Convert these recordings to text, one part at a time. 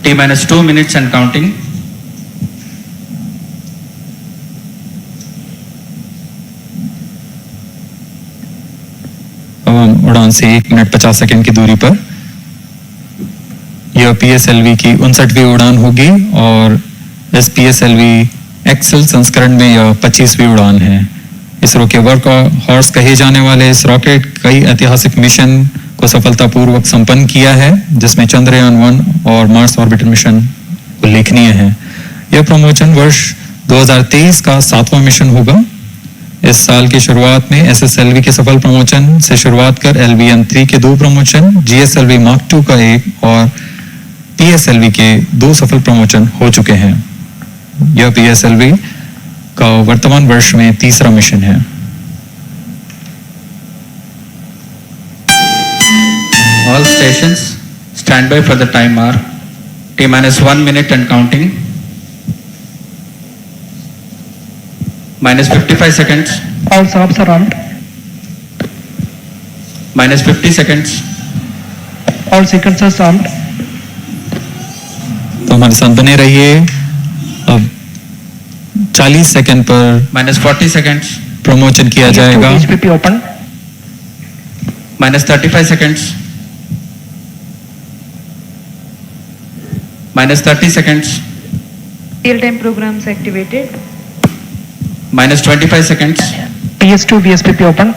T minus 2 minutes and counting. उड़ान से 1 minute 50 second की दूरी पर यह PSLV की 59वीं उड़ान होगी और इस PSLV एक्सेल संस्करण में यह 25वीं उड़ान है। इसरो के वर्क हॉर्स कहे जाने वाले इस रॉकेट कई ऐतिहासिक मिशन को सफलतापूर्वक संपन्न किया है, जिसमें चंद्रयान 1 और मार्स ऑर्बिटर मिशन उल्लेखनीय है। यह प्रमोशन वर्ष 2023 का 7वां मिशन होगा। इस साल की शुरुआत में SSLV के सफल प्रमोशन से शुरुआत कर LVM-3 के 2 प्रमोशन, GSLV Mark II का 1 और PSLV के 2 सफल प्रमोशन हो चुके हैं। यह PSLV का वर्तमान वर्ष में 3रा मिशन है। All stations stand by for the timer. T minus 1 minute and counting. Minus 55 seconds. All subs are armed. Minus 50 seconds. All sequencers armed. तो हमारे साथ बने रहिए। अब 40 सेकंड पर Minus 40 seconds. प्रमोशन किया जाएगा। HPP open. Minus 35 seconds. Minus 30 seconds. Real-time programs activated. Minus 25 seconds. PS2 VSPP open.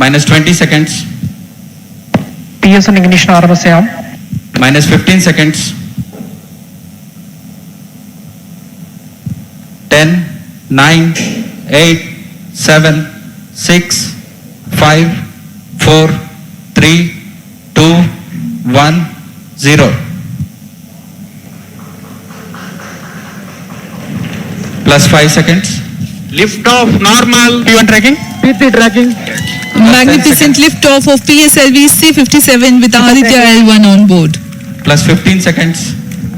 Minus 20 seconds. PS1 ignition RMS on. Minus 15 seconds. 10, 9, 8, 7, 6, 5, 4, 3, 2, 1, 0. Plus 5 seconds. Lift off normal. P1 tracking. P3 tracking. Magnificent lift-off of PSLV C-57 with Aditya L1 on board. Plus 15 seconds.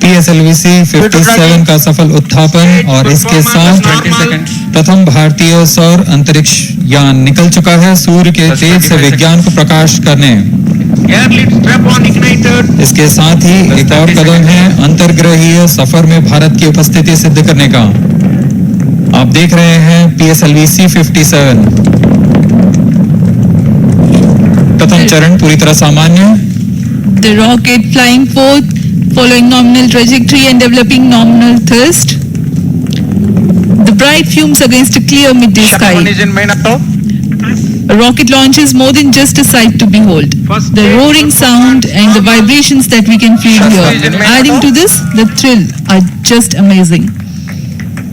PSLV C-57 का सफल उत्थापन और इसके साथ 20 seconds. प्रथम भारतीय सौर अंतरिक्ष यान निकल चुका है सूर्य के तेज से विज्ञान को प्रकाश करने। Air lead strap on ignited. इसके साथ ही एक और कदम है अंतर्ग्रहीय सफर में भारत की उपस्थिति सिद्ध करने का। आप देख रहे हैं PSLV C-57 प्रथम चरण पूरी तरह सामान्य। The rocket flying forth, following nominal trajectory and developing nominal thrust. The bright fumes against a clear midday sky. One is in main up top. A rocket launch is more than just a sight to behold. The roaring sound and the vibrations that we can feel here. Adding to this, the thrill are just amazing.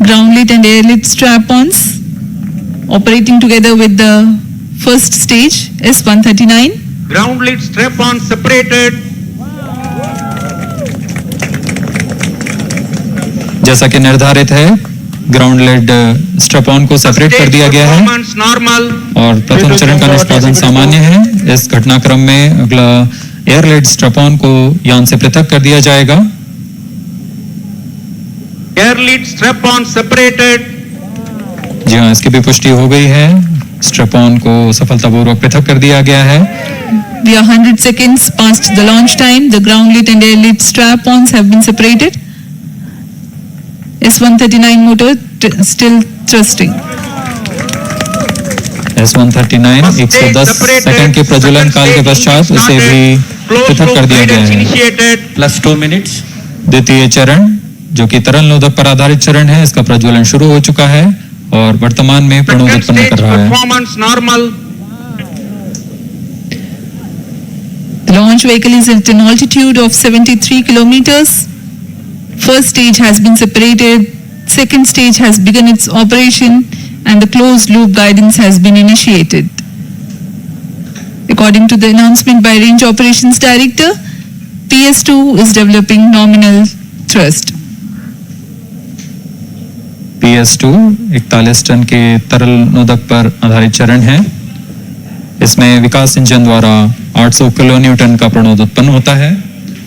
Ground-lit and air-lit strap-ons operating together with the first stage S-139. Ground lead strap on separated. जैसा कि निर्धारित है ground lead strap on को separate कर दिया गया है Performance normal. और प्रथम चरण का निष्पादन सामान्य है। इस घटनाक्रम में अगला एयर लेड स्ट्रैप ऑन को यान से पृथक कर दिया जाएगा। Air lead strap on separated. जी हाँ, इसकी भी पुष्टि हो गई है। स्ट्रैप ऑन को सफलतापूर्वक पृथक कर दिया गया है। We are 100 seconds past the launch time. The ground-lit and air-lit strap-ons have been separated. S-139 motor still thrusting. S-139 110 second के प्रज्वलन काल के पश्चात इसे भी पृथक कर दिया गया है। Initiated. Plus 2 minutes. द्वितीय चरण जो कि तरल नोदक पर आधारित चरण है, इसका प्रज्वलन शुरू हो चुका है और वर्तमान में प्रणोद Second उत्पन्न stage कर रहा है। performance normal. The launch vehicle is at an altitude of 73 kilometers. First stage has been separated. Second stage has begun its operation and the closed loop guidance has been initiated. According to the announcement by Range Operations Director, PS2 is developing nominal thrust. PS2 41 ton के तरल नोदक पर आधारित चरण है। इसमें विकास engine द्वारा 800 kilo Newton का प्रणोद उत्पन्न होता है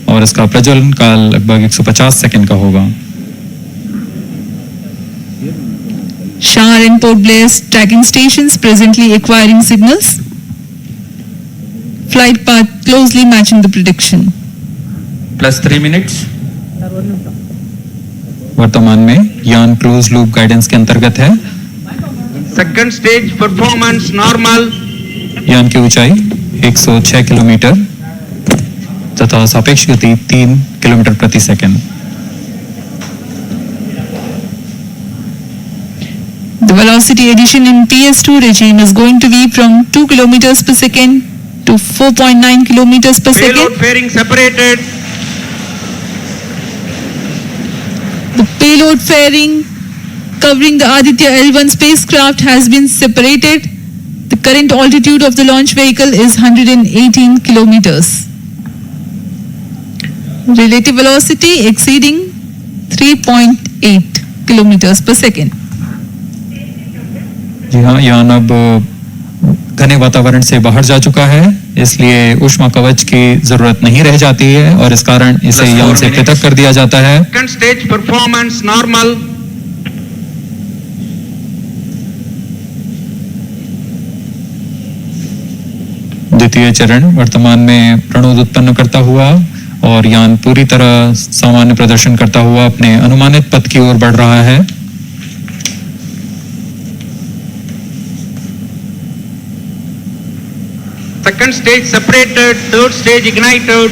और इसका प्रज्वलन काल लगभग 150 सेकंड का होगा। Shah and Port Blair tracking stations presently acquiring signals. Flight path closely matching the prediction. plus 3 minutes. वर्तमान में यान क्लोज लूप गाइडेंस के अंतर्गत है। Second stage performance normal. यान की ऊंचाई 106 किलोमीटर तथा सापेक्ष गति 3 किलोमीटर प्रति second. The velocity addition in PS2 regime is going to be from 2 kilometers per second to 4.9 kilometers per Payload second. fairing separated. The payload fairing covering the Aditya L1 spacecraft has been separated. The current altitude of the launch vehicle is 118 kilometers. Relative velocity exceeding 3.8 kilometers per second. जी हाँ, यान अब घने वातावरण से बाहर जा चुका है, इसलिए ऊष्मा कवच की जरूरत नहीं रह जाती है और इस कारण इसे Plus 4 यान से minutes. पृथक कर दिया जाता है। Second stage performance normal. द्वितीय चरण वर्तमान में प्रणोद उत्पन्न करता हुआ और यान पूरी तरह सामान्य प्रदर्शन करता हुआ अपने अनुमानित पथ की ओर बढ़ रहा है। Second stage separated. Third stage ignited.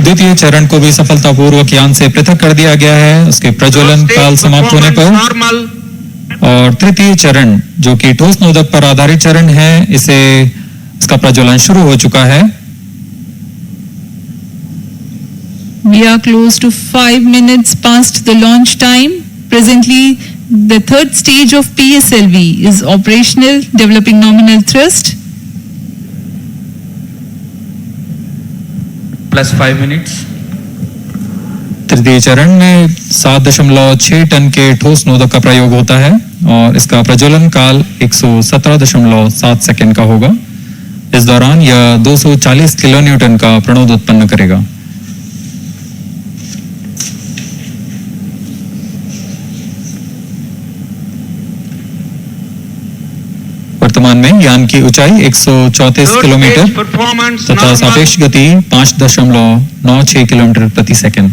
द्वितीय चरण को भी सफलतापूर्वक यान से पृथक कर दिया गया है उसके प्रज्वलन Third काल stage समाप्त होने performance पर। normal. और तृतीय चरण जो कि ठोस नोदक पर आधारित चरण है, इसका प्रज्वलन शुरू हो चुका है। We are close to 5 minutes past the launch time. Presently, the third stage of PSLV is operational, developing nominal thrust. Plus 5 minutes. तृतीय चरण में 7.6 टन के ठोस नोदक का प्रयोग होता है और इसका प्रज्वलन काल 117.7 सेकंड का होगा। इस दौरान यह 240 किलो न्यूटन का प्रणोद उत्पन्न करेगा। वर्तमान में यान की ऊंचाई 134 Third stage किलोमीटर performance तथा normal. सापेक्ष गति 5.96 किलोमीटर प्रति सेकंड।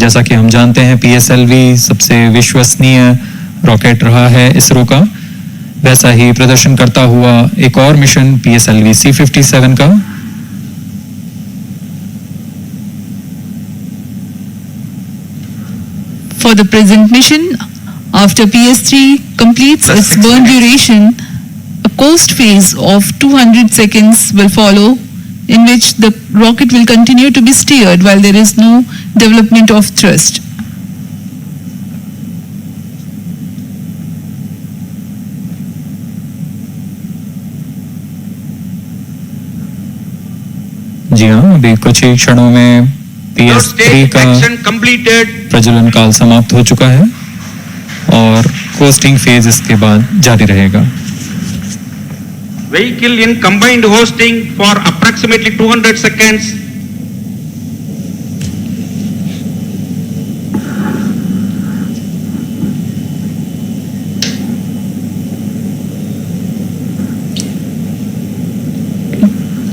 जैसा कि हम जानते हैं PSLV सबसे विश्वसनीय रॉकेट रहा है इसरो का, वैसा ही प्रदर्शन करता हुआ एक और मिशन PSLV C57 का। For the present mission, after PS3 completes Plus its 6 burn minutes. duration, a coast phase of 200 seconds will follow, in which the rocket will continue to be steered while there is no development of thrust. जी हाँ, अभी कुछ ही क्षणों में Third PS3 stage का action completed. प्रज्वलन काल समाप्त हो चुका है और कोस्टिंग फेज इसके बाद जारी रहेगा। Vehicle in combined hosting for approximately 200 seconds.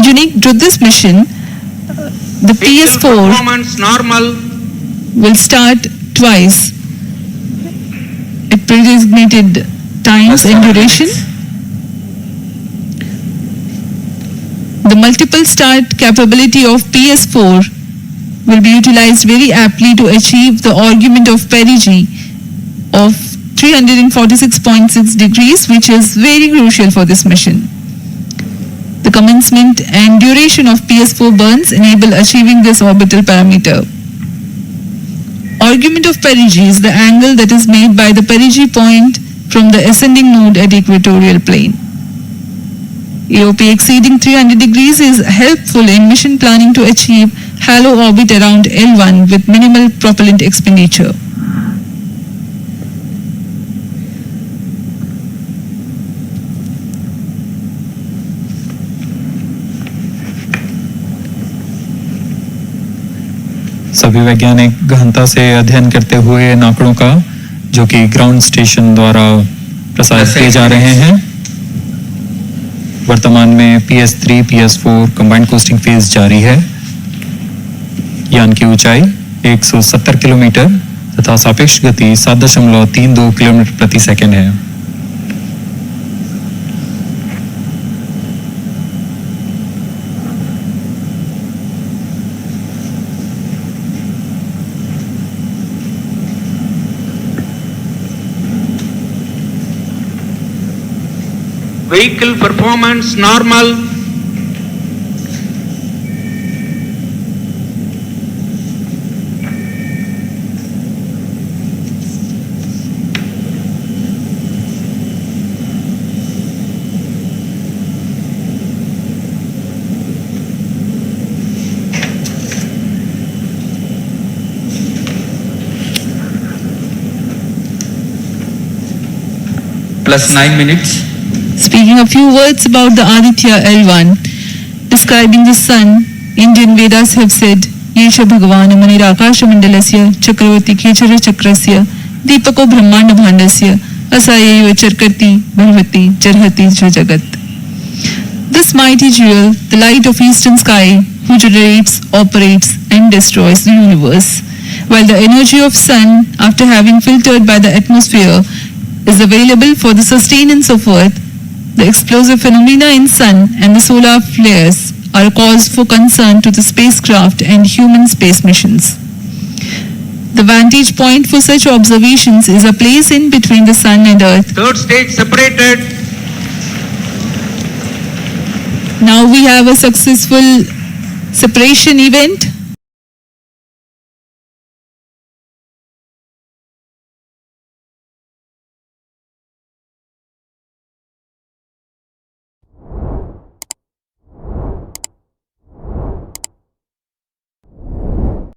Unique to this mission, the Vehicle PS4 performance normal. will start twice at predesignated times Plus and 7 duration. minutes. The multiple start capability of PS4 will be utilized very aptly to achieve the argument of perigee of 346.6 degrees, which is very crucial for this mission. The commencement and duration of PS4 burns enable achieving this orbital parameter. Argument of perigee is the angle that is made by the perigee point from the ascending node at equatorial plane. AOP exceeding 300 degrees is helpful in mission planning to achieve halo orbit around L1 with minimal propellant expenditure. सभी वैज्ञानिक गहनता से अध्ययन करते हुए इन आंकड़ों का, जो कि ग्राउंड स्टेशन द्वारा प्रसारित किए जा रहे हैं। वर्तमान में PS3, PS4 combined costing phase जारी है। यान की ऊंचाई 170 किलोमीटर तथा सापेक्ष गति 7.32 किलोमीटर प्रति सेकंड है। Vehicle performance normal. Plus 9 minutes. Speaking a few words about the Aditya L1, describing the sun, Indian Vedas have said, Yesha Bhagavan Manirakash Mandalasya Chakravati Kechara Chakrasya Deepako Brahmanda Bhandasya Asaya Charkati Bharvati Jarhati Jagat. This mighty jewel, the light of eastern sky, who generates, operates and destroys the universe, while the energy of sun, after having filtered by the atmosphere, is available for the sustenance of earth. The explosive phenomena in sun and the solar flares are a cause for concern to the spacecraft and human space missions. The vantage point for such observations is a place in between the sun and earth. Third stage separated. Now we have a successful separation event.